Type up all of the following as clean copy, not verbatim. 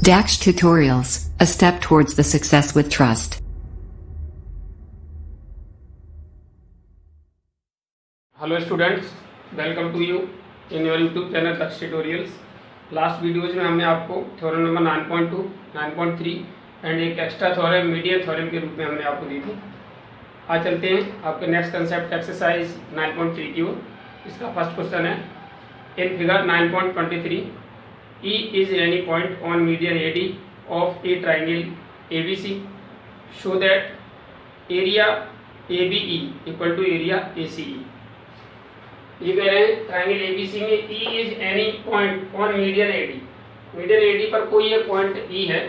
Dax Tutorials, a step towards the success with trust. Hello students, welcome to you in your YouTube channel Dax tutorials. Last videos में हमने आपको theorem number 9.2, 9.3 and एक extra theorem median theorem के रूप में हमने आपको दी थी। आज चलते हैं आपके नेक्स्ट कंसेप्ट एक्सरसाइज 9.3 की ओर। इसका फर्स्ट क्वेश्चन है, in figure 9.23 E is any point on median AD of a triangle ABC, show that area ABE equal to area ACE। ये कह रहे हैं ट्राइंगल ABC में E is any point on median AD, median AD पर कोई एक point E है,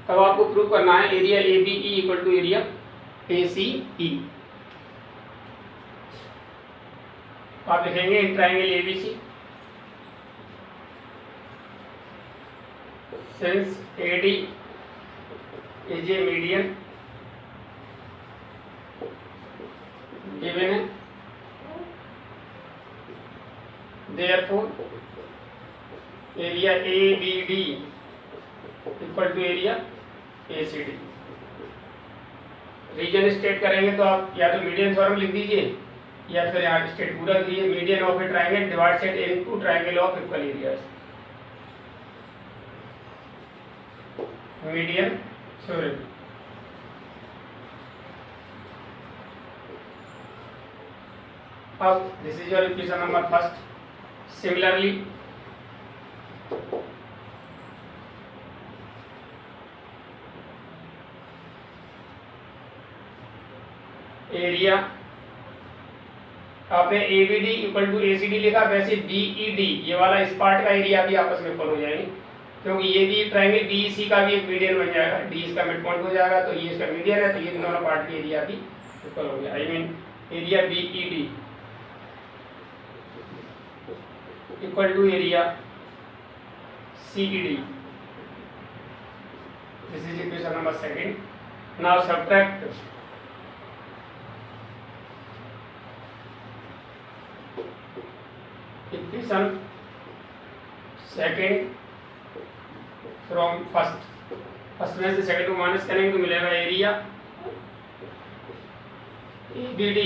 तब आपको प्रूव करना है area ABE equal to area ACE। आप लिखेंगे triangle ABC since AD is a median given है, therefore area ABD equal to area ACD। Reason state करेंगे तो आप या तो मीडियन थ्योरम लिख दीजिए या फिर यहाँ स्टेट पूरा दीजिए, median of a triangle divided into triangle of equal areas. Median theorem अब this is your equation number first. Similarly area आपने ABD इक्वल टू ACD लिखा, वैसे BED ये वाला इस पार्ट का एरिया भी आपस में इक्वल हो जाएंगे, क्योंकि ये भी ट्राइंगल BEC का भी एक मीडियन बन जाएगा। D इसका मिड पॉइंट हो जाएगा तो ये इसका मीडियन है, तो ये दोनों पार्ट के एरिया भी इक्वल हो गया। I mean area BED equal to area CED। This is equation number second. Now subtract equation second from first. First में से सेकंड को माइनस करेंगे तो मिलेगा area ABD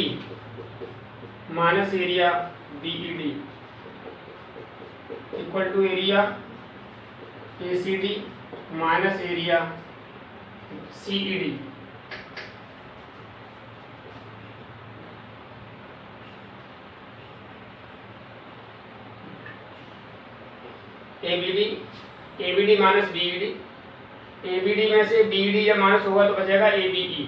minus area BED equal to area ACD minus area CED। ABD minus BED, ABD में से BED जब minus होगा तो बचेगा ABE।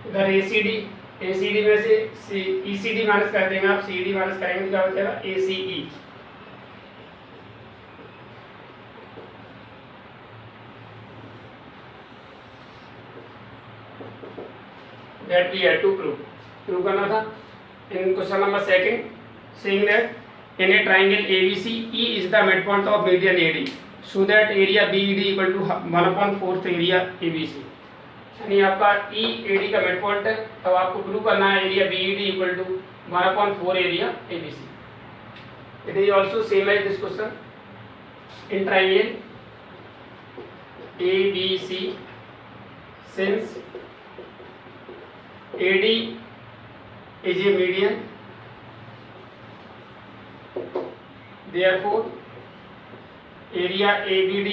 इधर ACD में से ECD माइनस कर देंगे आप, CD माइनस करेंगे तो क्या बचेगा ACE। That we had to prove करना था। In question number second, saying that in a triangle ABC, E is the midpoint of median AD, so that area BED equal to 1/4 area ABC। यानी आपका EAD का midpoint है, तब आपको prove करना है area BED equal to 1/4 area ABC। It is also same as this question in triangle ABC, since AD is a median, therefore area ABD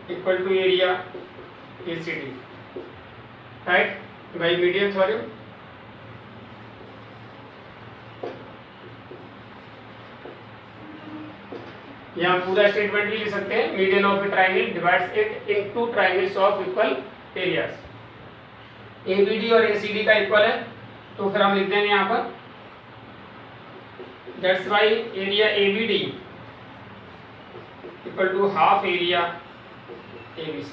equal to area ACD, right, by median theorem। यहाँ पूरा statement भी लिख सकते हैं, median of a triangle divides it into triangles of equal areas. ABD और ACD का equal है तो फिर हम लिख देंगे यहाँ पर that's why area ABD equal to half area ABC,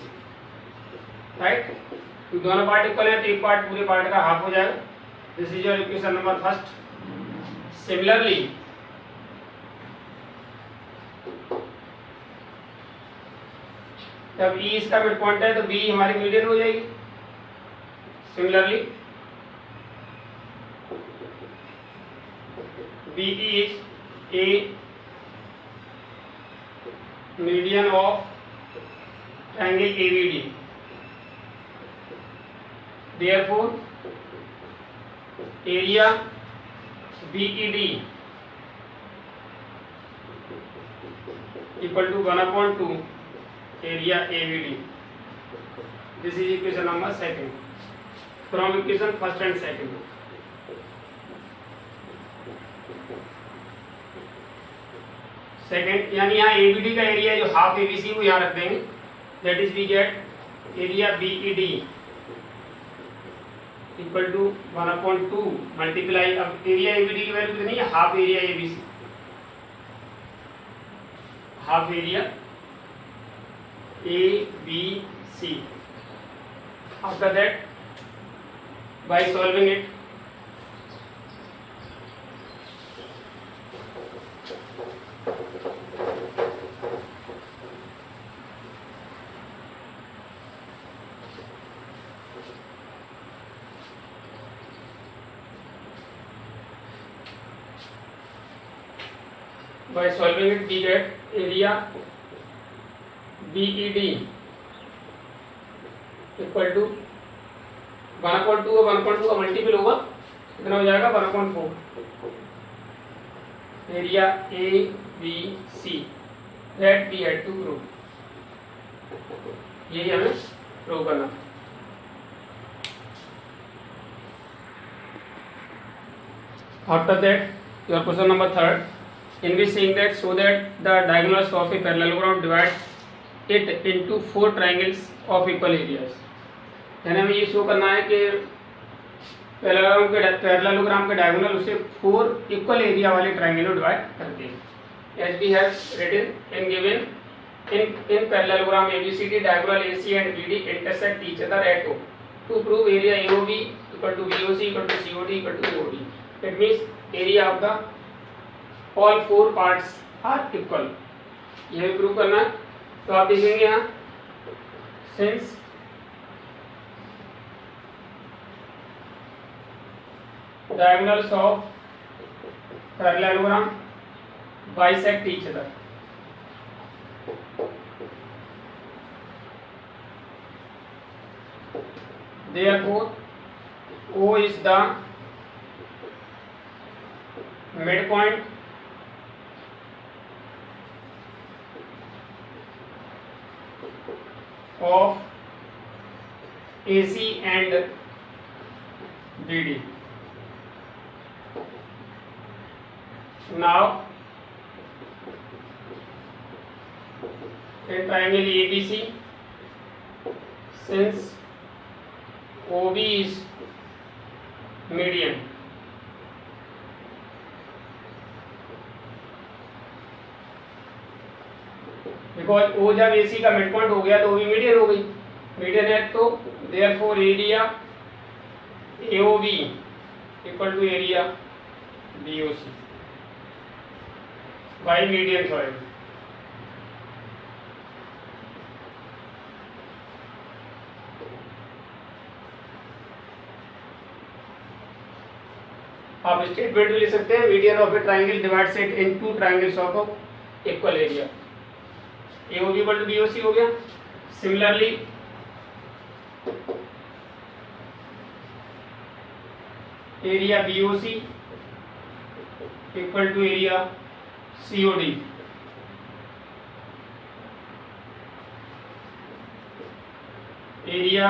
right. तो दोनों पार्ट इक्वल है तो एक पार्ट पूरे पार्ट का हाफ हो जाएगा। This is your equation number first. Similarly जब E इसका मिड पॉइंट है तो B हमारी मीडियन हो जाएगी। Similarly BE is a median of triangle ABD. Therefore, area BED equal to 1/2 area ABD. This is equation number second from equation first and second. Second यानी यहाँ ABD का area जो half ABC वो यहाँ रख देंगे, that is we get area BED equal to 1/2 multiply, अब area ABD की वैल्यू कितनी है, half area ABC, half area ABC. After that, by solving it, we get area BED equal to 1/2 और 1/2 का मल्टीपल होगा, कितना हो जाएगा 1/4 area ABC that we had to prove, यही हमें प्रूव करना। After that your question number 3 in which saying that so that the diagonals of a parallelogram divide it into 4 triangles of equal areas. यानी हमें ये show करना है कि parallelogram के डायगोनल उसे 4 इक्वल एरिया वाले ट्रायंगल में डिवाइड करते हैं। As we have written and given in parallelogram ABCD diagonal AC and BD intersect each other at O. To prove area AOB equal to BOC equal to COD equal to OD. It means area of the all 4 parts are equal. यह भी prove करना है, तो आप देखेंगे यहाँ since diagonals of parallelogram bisect each other, therefore O is the midpoint of AC and BD. Now in triangle ABC, since OB is median, because O जब AC का मिड पॉइंट हो गया तो वो भी मीडियन हो गई, मीडियन है, तो therefore area AOB equal to area BOC by median side. आप स्टेटमेंट भी ले सकते हैं, median of a triangle divides it in 2 triangles of equal area, AOB equal to BOC हो गया। Similarly area BOC equal to area COD, area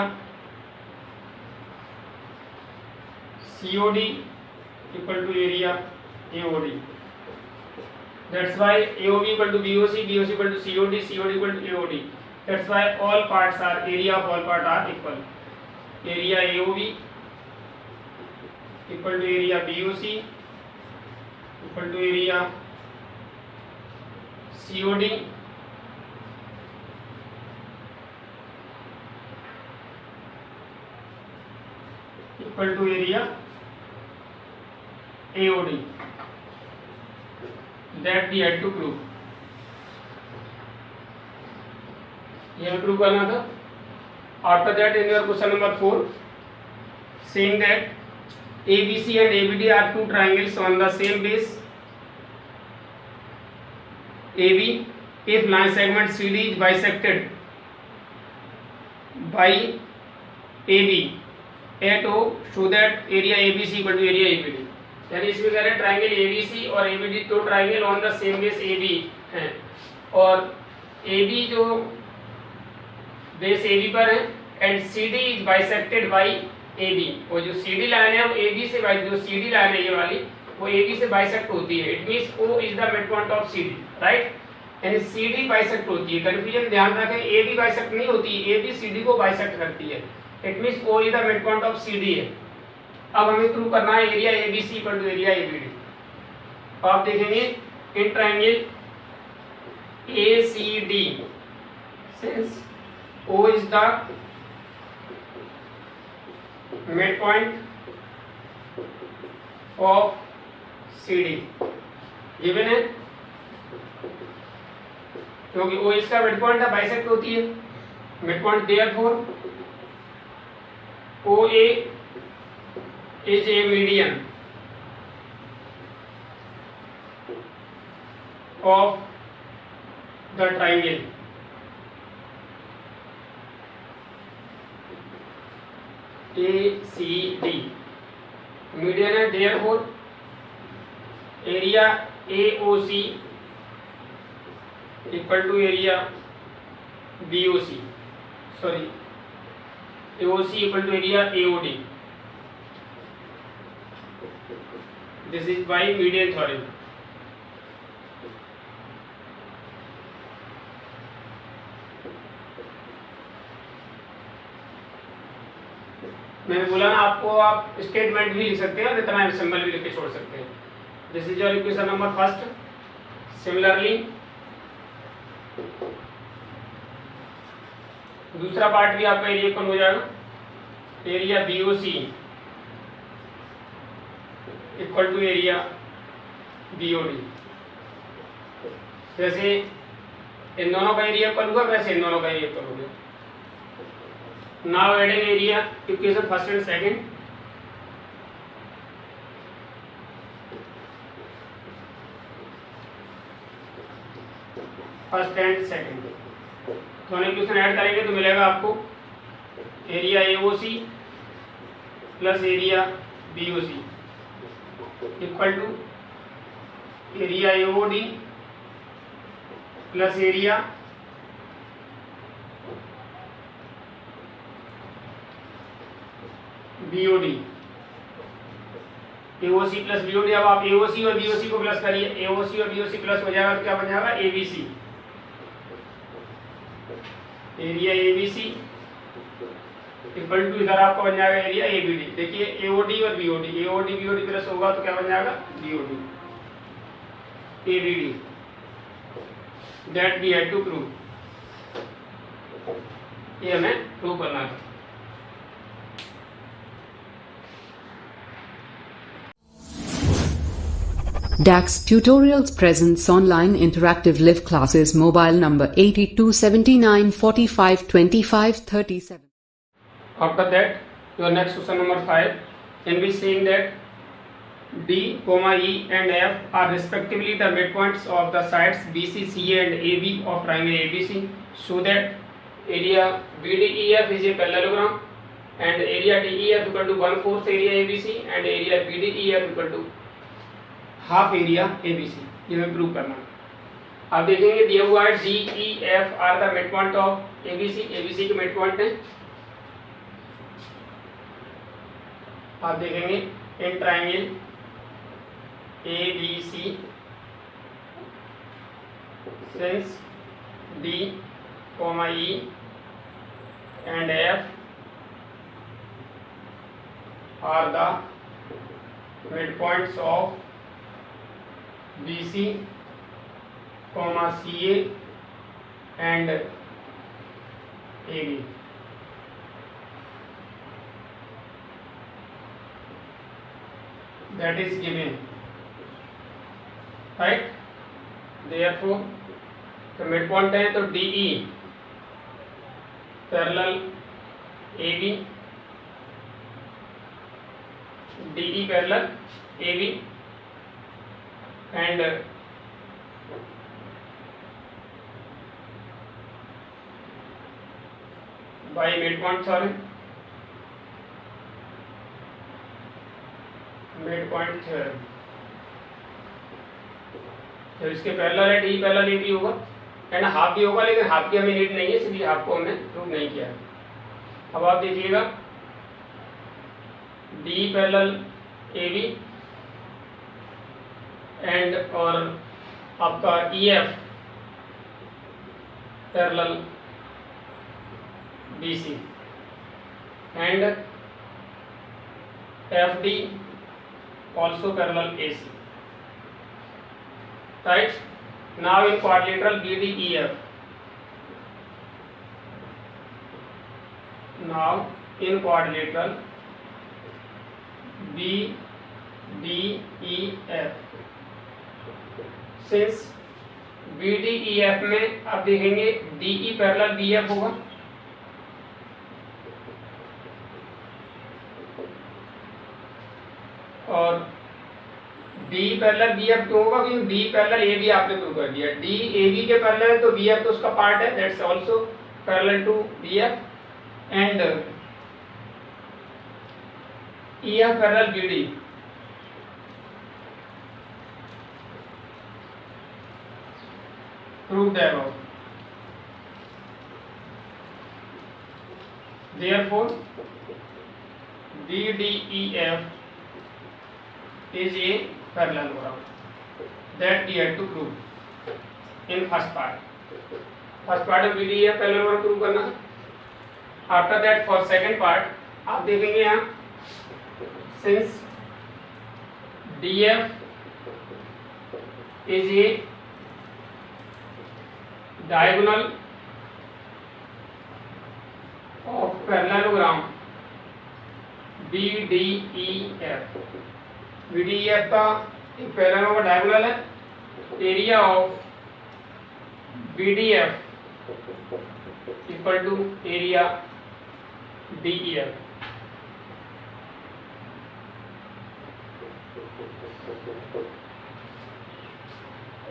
COD equal to area AOD। That's why AOB equal to BOC, BOC equal to COD, COD equal to AOD. That's why all parts are, area of all parts are equal. Area AOB equal to area BOC equal to area COD equal to area AOD. That we had to prove. यह prove करना था। After that, in your question number 4, saying that ABC and ABD are 2 triangles on the same base AB if line segment CD is bisected by AB at O so that area ABC equal to area ABD। यानी इसमें कह रहे हैं triangle ABC और ABD दो triangle on the same base AB हैं और AB जो बेस AB पर है and CD is bisected by AB और जो CD लाइन है वो AB से जो CD लाइन है ये वाली वो AB से बाइसेक्ट होती है। It means O is the mid point of CD, right. यानी CD बाइसेक्ट होती है, कंफ्यूजन ध्यान रखें, AB बाइसेक्ट नहीं होती, AB CD को बाइसेक्ट करती है। It means O is the mid point of CD है। अब हमें प्रूव करना है area ABC equal to area ABD। आप देखेंगे in triangle ACD since O is the midpoint of CD given है क्योंकि O इसका मिड पॉइंट है, बाइसेक्ट होती है mid point, therefore OA is a median of the triangle ACD। Median है, therefore area AOC equal to area BOC, sorry AOC equal to area AOD। This is by median theorem. मैंने बोला ना आपको, आप statement भी लिख सकते हैं और इतना सिंबल भी लिख के छोड़ सकते हैं। This is your equation number first. Similarly दूसरा पार्ट भी आपका एरिया कौन हो जाएगा, area BOC equal to area BOD। जैसे इन दोनों का एरिया इक्वल होगा वैसे इन दोनों का एरिया इक्वल होगा। Now adding area equation first and second। First and second दोनों इक्वेशन ऐड करेंगे तो मिलेगा आपको area AOC plus area BOC equal to area AOD plus area BOD। AOC plus BOD, अब आप AOC और BOC को प्लस करिए, AOC और BOC प्लस हो जाएगा तो क्या बन जाएगा ABC, area ABC equal to इधर आपका बन जाएगा एरिया ABD। देखिए AOD और BOD, AOD BOD प्लस होगा तो क्या बन जाएगा BOD ABD। That we had to prove, ये हमें प्रूव करना है। DAX Tutorials presents online interactive live classes. Mobile number 8279452537. After that, your next question number 5, in which saying that D, E and F are respectively the midpoints of the sides BC, CA and AB of triangle ABC, so that area BDEF is a parallelogram and area DEF equal to 1/4 area ABC and area BDEF equal to half area ABC। ये हमें prove करना है। आप देखेंगे दिया हुआ है DEF are the mid point of ABC, ABC के मिड पॉइंट है। आप देखेंगे in triangle ABC since D, E and F are the midpoints of BC, CA and AB। That is given, right? Therefore, the midpoint है तो DE parallel AB, DE parallel AB and by mid point theorem. Mid point theorem जब इसके parallel है, D parallel ए भी होगा and half भी होगा, लेकिन हाफ की हमें नीड नहीं है, इसलिए हाफ को हमने प्रूव नहीं किया है। अब आप देखिएगा D parallel A B and और आपका E F parallel B C and F D also parallel A C, right? Now in quadrilateral BDEF, now in quadrilateral BDEF, since BDEF में आप देखेंगे DE पैरेलल BF होगा और D parallel B F क्यों होगा, क्योंकि डी पैरेलल ए बी आपने prove कर दिया, डी ए बी के पैरेलल है तो बी एफ तो उसका पार्ट है, that's also parallel to B F and E F parallel B D. Prove the above, therefore BDEF is a parallelogram that we had to prove in first part. First part of BDEF parallelogram prove करना। After that for second part आप देखेंगे यहाँ since DF is a diagonal of parallelogram BDEF, BDEF का एक parallel का diagonal है, area of BDF equal to area DEF।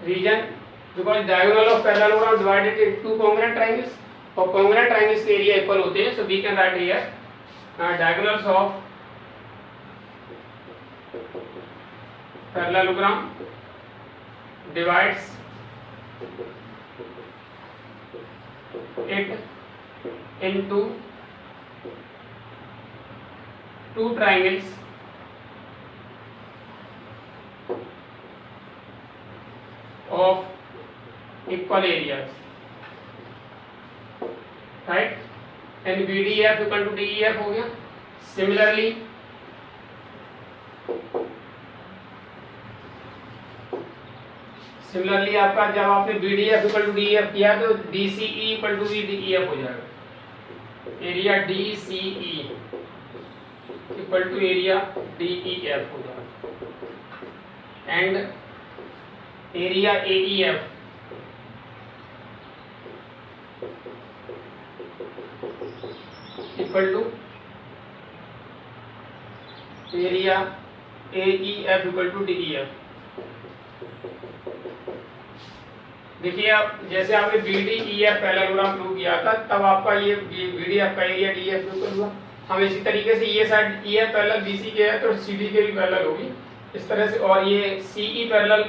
Reason because diagonal of parallelogram divided into two congruent triangles और congruent triangles के area equal होते हैं, so we can write here diagonals of parallelogram divides it into two triangles of equal areas, right? And BDEF equal to DEF हो गया। Similarly आपका जब आपने BDF equal to DEF किया तो DCE इक्वल टू DEF हो जाएगा, area DCE equal to area DEF हो जाएगा and area AEF equal to area AEF equal to DEF। देखिए आप जैसे आपने BDEF पैरेललोग्राम प्रूव किया था तब आपका ये BDF का एरिया DEF इक्वल हुआ। हम इसी तरीके से ये साइड EF पैरेलल BC के है तो CD के भी पैरेलल होगी इस तरह से, और ये CE पैरेलल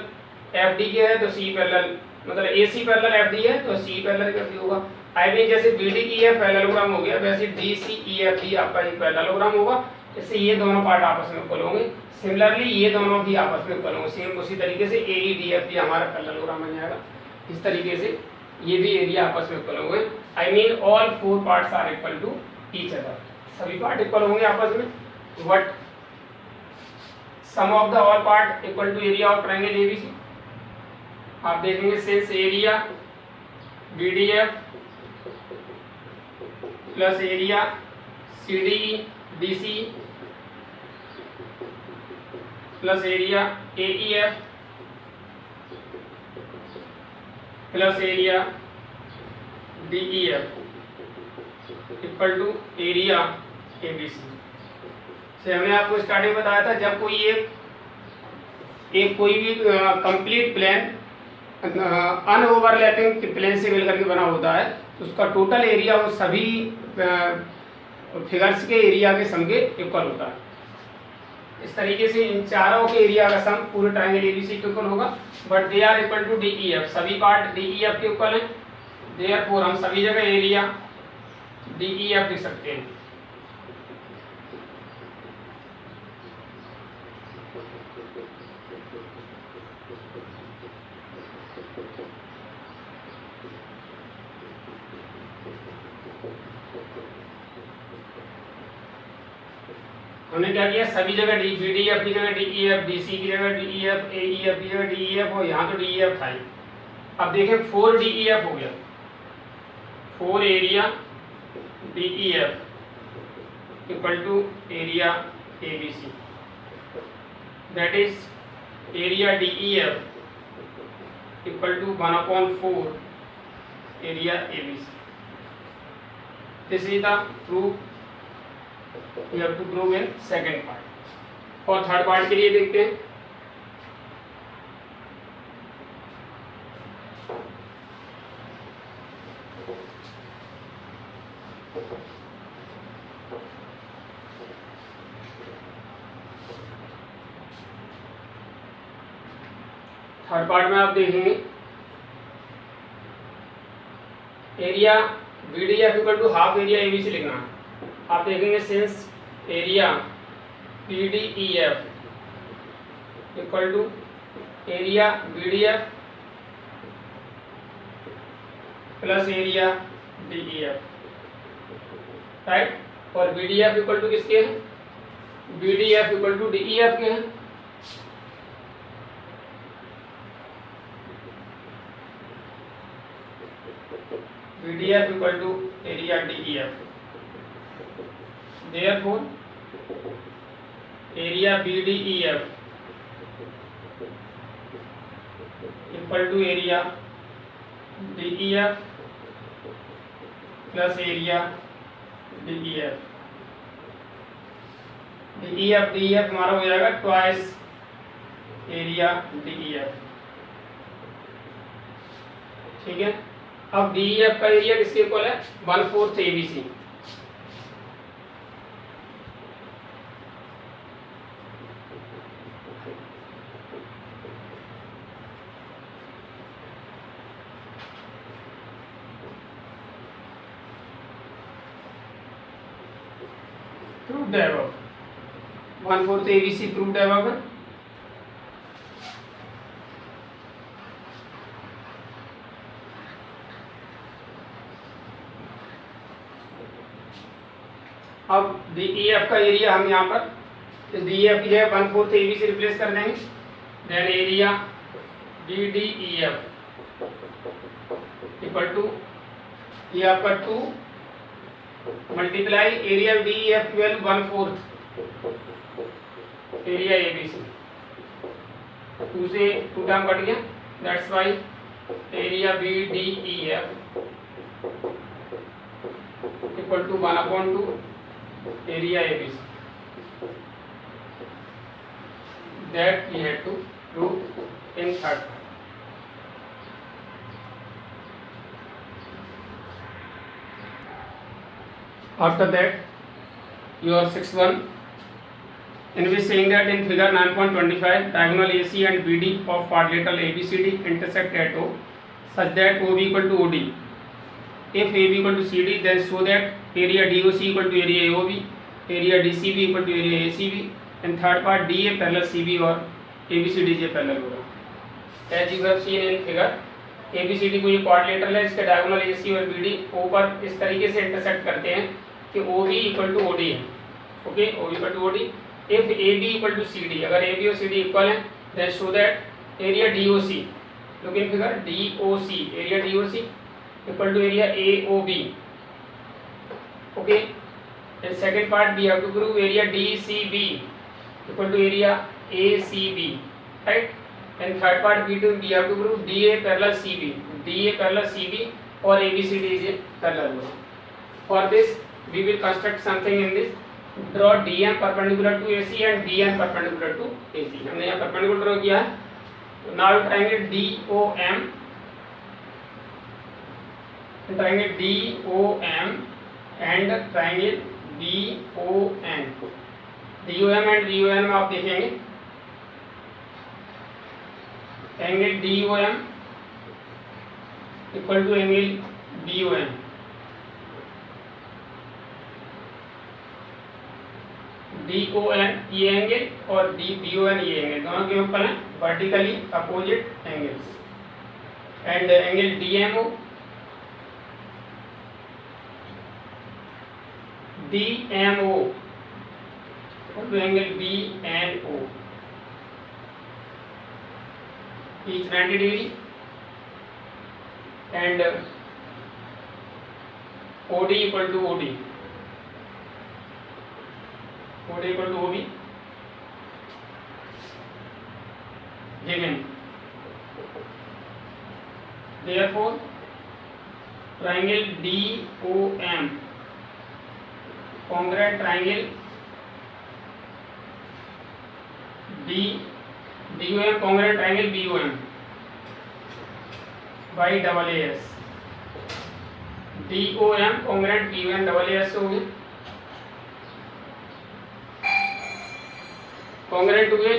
FD के है तो CE पैरेलल मतलब AC पैरेलल FD है तो CE पैरेलल FD होगा। आई मीन जैसे BDEF पैरेललोग्राम हो गया वैसे DCEFD आपका एक पैरेललोग्राम होगा, इससे ये दोनों पार्ट आपस में इक्वल होंगे। सिमिलरली ये दोनों भी आपस में इक्वल होंगे, सेम उसी तरीके से AEDF भी हमारा पैरेललोग्राम बन जाएगा। इस तरीके से ये भी एरिया आपस में इक्वल होंगे। I mean all four parts are equal to each other, सभी पार्ट इक्वल होंगे आपस में। What sum of the all part equal to area of triangle ABC। आप देखेंगे since area BDF plus area CDE DCE plus area AEF plus area DEF equal to area ABC। से हमने आपको starting बताया था जब कोई एक कोई भी कंप्लीट प्लेन अनओवरलैपिंग प्लेन से मिलकर के बना होता है तो उसका टोटल एरिया वो सभी फिगर्स के एरिया के सम के इक्वल होता है। इस तरीके से इन चारों के एरिया का सम पूरे ट्रायंगल एबीसी के इक्वल होगा, but they are equal to DEF, सभी पार्ट डीईएफ के इक्वल है, देयरफॉर हम सभी जगह एरिया डीईएफ लिख सकते हैं। हमने क्या किया, सभी जगह बीडीएफ की जगह डीईएफ, डीसी की जगह डीईएफ, एईएफ की जगह डीईएफ, और यहाँ तो डीईएफ था ही। अब देखें 4 डीईएफ हो गया, 4 area DEF equal to area ABC, that is area DEF equal to 1/4 area ABC. This is the proof you have to prove in second part। और थर्ड पार्ट के लिए देखते हैं। थर्ड पार्ट में आप देखेंगे area BDF equal to half area ABC लिखना है। आप देखेंगे since area PDEF equal to area BDF plus area DEF, right. और बीडीएफ इक्वल टू किसके हैं, बीडीएफ इक्वल टू डीईएफ के हैं। BDF equal to area DEF, therefore area BDEF equal to area DEF plus area DEF। DEF हमारा हो जाएगा twice area DEF, ठीक है। अब DEF का एरिया किसके इक्वल है, 1/4 ABC। proved above, 1/4 ABC proved above। अब DEF का एरिया हम यहाँ पर DEF की जगह 1/4 ABC रिप्लेस कर देंगे, then area BDEF equal to ये आपका 2 मल्टीप्लाई एरिया DEF की वैल्यू 1/4 एरिया ABC, 2 से 2 टर्म कट गया, that's why area BDEF equal to 1/2 area ABC, that we had to prove in third part। After that your 6(1) in which saying that in figure 9.25 diagonal AC and BD of part lateral ABCD intersect at O such that OB equal to OD, if AB equal to CD then show that area DOC equal to area AOB, area DCB equal to area ACB, and third part DA parallel CB और ABCDJ parallel होगा। As you have seen in figure, ABCD को ये quadrilateral है, इसके diagonal AC और BD O पर इस तरीके से इंटरसेक्ट करते हैं कि OB equal to OD है, okay, OB equal to OD। If AB equal to CD, अगर AB और CD इक्वल हैं, then show that area DOC, look in figure, DOC, area DOC equal to area AOB, okay। And second part we have to prove area DCB equal to area ACB, right। And third part we have to prove DA parallel CB, DA parallel CB or ABCD is parallel। For this we will construct something in this, draw DN perpendicular to AC and DN perpendicular to AC। हमने यहाँ perpendicular draw किया है, now triangle DOM and triangle BON। DOM and BON में आप देखेंगे angle DOM equal to angle BON। DON ये angle और BON ये एंगल, दोनों के ऊपर हैं vertically opposite angles. And angle DMO और angle BNO each 90 degree and OD equal to OB given। Therefore triangle DOM congruent triangle DOM congruent triangle BOM by AAS। DOM congruent BOM AAS हो गए, congruent हुए।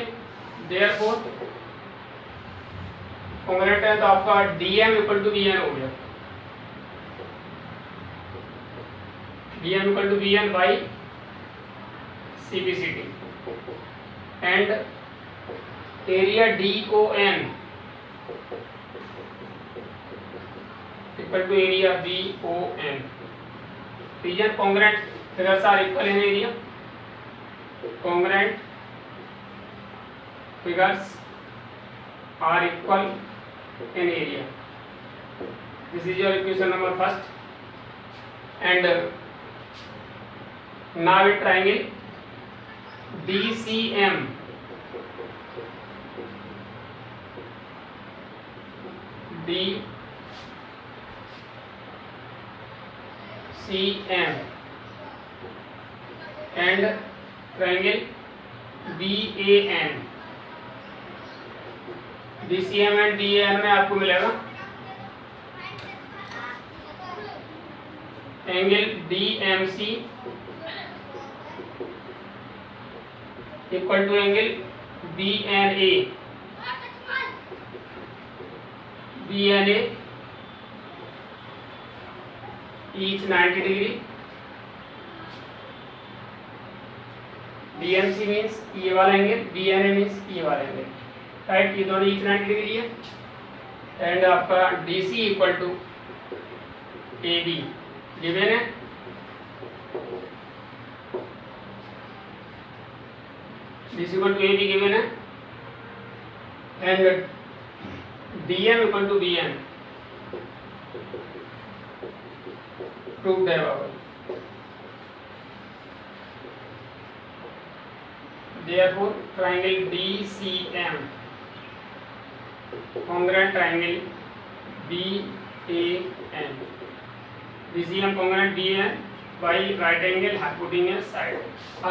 therefore congruent है तो आपका DM equal to BN हो गया, DM equal to BN by CBCD। And area DON equal to area BON। Reason congruent figures are equal in area, congruent figures are equal in area। This is your equation number first। and now a triangle DCM and triangle BAN। DCM and DAN में आपको मिलेगा angle DMC equal to angle BNA each 90 degree। DMC means ये वाला angle, BNA means ये वाला angle, right. ये दोनों each 90 degree है। एंड आपका DC equal to AB given है। DC equal to AB given है। And DM equal to BN proved है बाबा। Therefore triangle DCM congruent triangle BAN। DCM congruent BAN by right angle hypotenuse side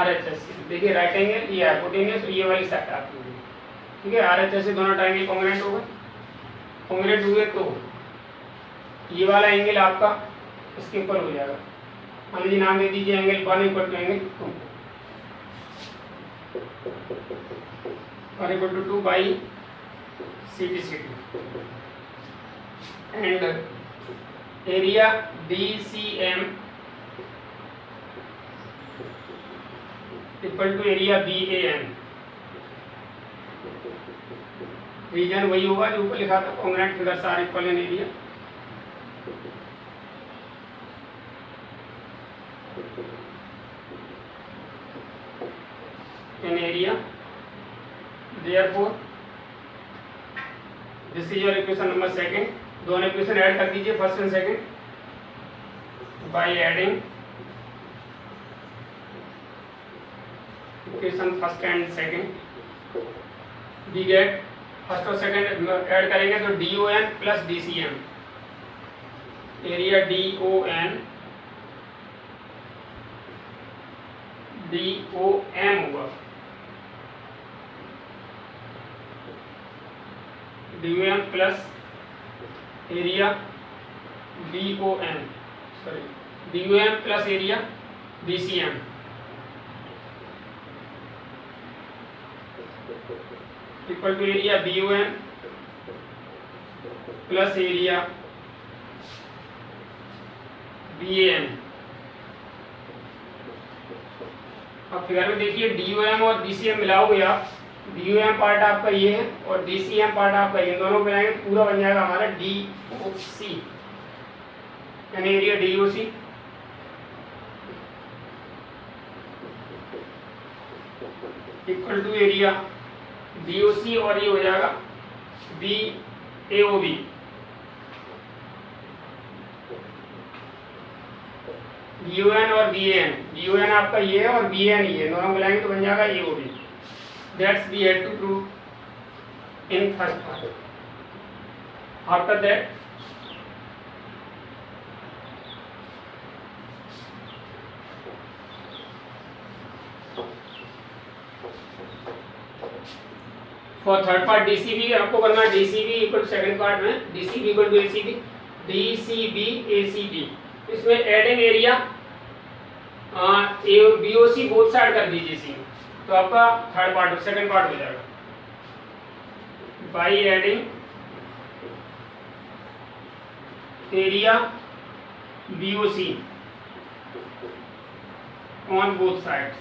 RHS। देखिए right angle ये hypotenuse और ये वाली side आपकी होगी, ठीक है। RHS से दोनों ट्रायंगल कॉन्ग्रुएंट हो गए। कॉन्ग्रुएंट हुए तो ये वाला एंगल आपका इसके ऊपर हो जाएगा। मान लीजिए नाम दे दीजिए angle 1 equal to angle 2 equal to 2 by CBCD। And area DCM equal to area BAN। Reason वही होगा जो ऊपर लिखा था, congruent figures are equal in area. Therefore this is your equation number second। दोनों इक्वेशन ऐड कर दीजिए first and second by adding equation first and second. We get first और सेकंड ऐड करेंगे तो DON plus DCM area DOM होगा। DOM plus area BON sorry BOM plus area BCM equal to area BOM plus area BAM। अब figure में देखिए DOM और BCM मिलाओगे आप, DOM part आपका ये है और BCM पार्ट आपका ये, दोनों मिलाएंगे पूरा बन जाएगा हमारा DOC, यानी area DOC equal to area BOC और ये हो जाएगा BAOB। BON और BAN, BON आपका ये है और BAN ये है, दोनों मिलाएंगे तो बन जाएगा AOB। That's we had to prove in first part. After that, for third part DCB आपको करना है DCB equal to second part में DCB equal to ACB, DCB ACB, इसमें adding area BOC both side कर दीजिए सी, तो आपका third part second part हो जाएगा। By adding area BOC on both sides,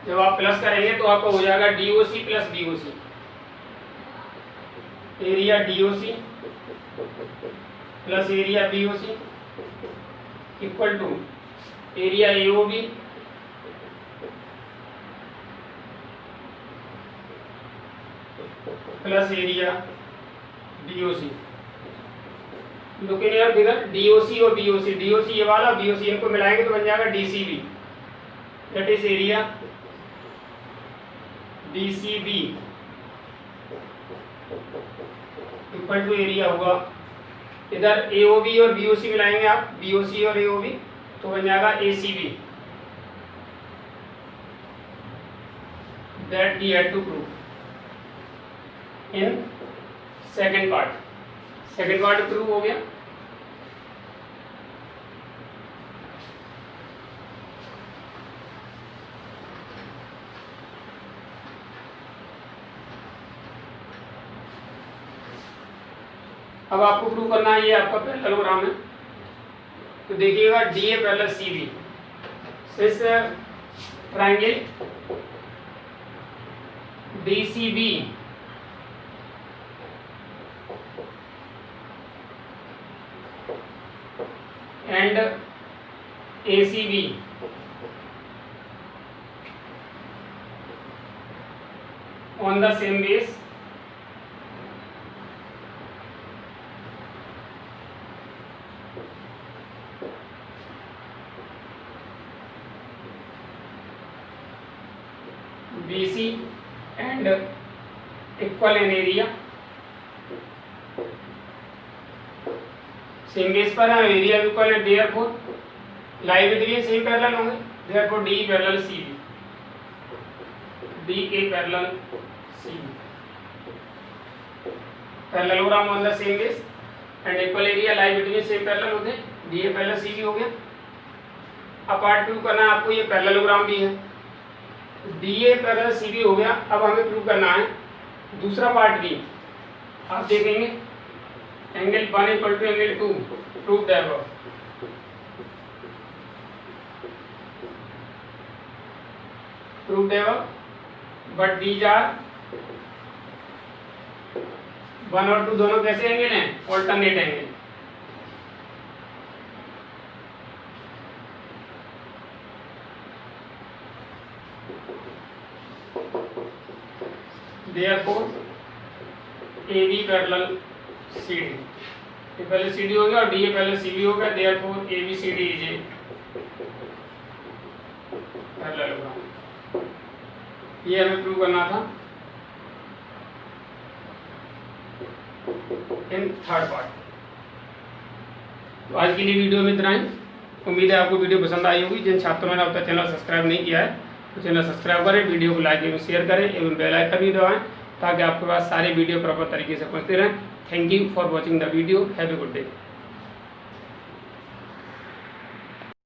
जब आप प्लस करेंगे तो आपका हो जाएगा DOC plus BOC, area DOC plus area BOC equal to area AOB plus area BOC। Looking at figure DOC और BOC, DOC ये वाला, BOC इनको मिलाएंगे तो बन जाएगा DCB, that is area DCB equal to area होगा, इधर AOB और BOC मिलाएंगे आप, BOC और AOB, तो बन जाएगा ACB। That we had to prove in second part. Second part prove हो गया। अब आपको प्रूव करना है, ये आपका पैरेललोग्राम है, तो देखिएगा DA पैरेलल CB, इस triangle DCB and ACB on the same base, BC and equal in area, same base पर है, एरिया इक्वल है, देयरफॉर लाई विद भी सेम पैरेलल होंगे, therefore DE parallel CB, DA parallel CB, parallelogram on the same base and equal area lie between same parallel होते हैं, DA parallel CB हो गया। अब पार्ट प्रूव करना है आपको, ये पैरेललोग्राम भी है, DA पैरेलल CB हो गया। अब हमें प्रूव करना है दूसरा पार्ट भी, आप देखेंगे angle 1 equal to angle 2, prove the above. Prove the above, but these are 1 और 2 दोनों कैसे एंगल हैं? Alternate angle. Therefore AB parallel CD, ये पहले CD हो गया और DA पहले CB हो गया, therefore ABCD is a parallelogram. ये हमें प्रूव करना था इन थर्ड पार्ट। तो आज के लिए वीडियो में इतना ही। उम्मीद है आपको वीडियो पसंद आई होगी। जिन छात्रों ने अब तक चैनल सब्सक्राइब नहीं किया है तो चैनल सब्सक्राइब करें, वीडियो को लाइक एवं शेयर करें एवं बेल आइकन भी दबाएं ताकि आपके पास सारे वीडियो प्रॉपर तरीके से पहुँचते रहें। Thank you for watching the video. Have a good day.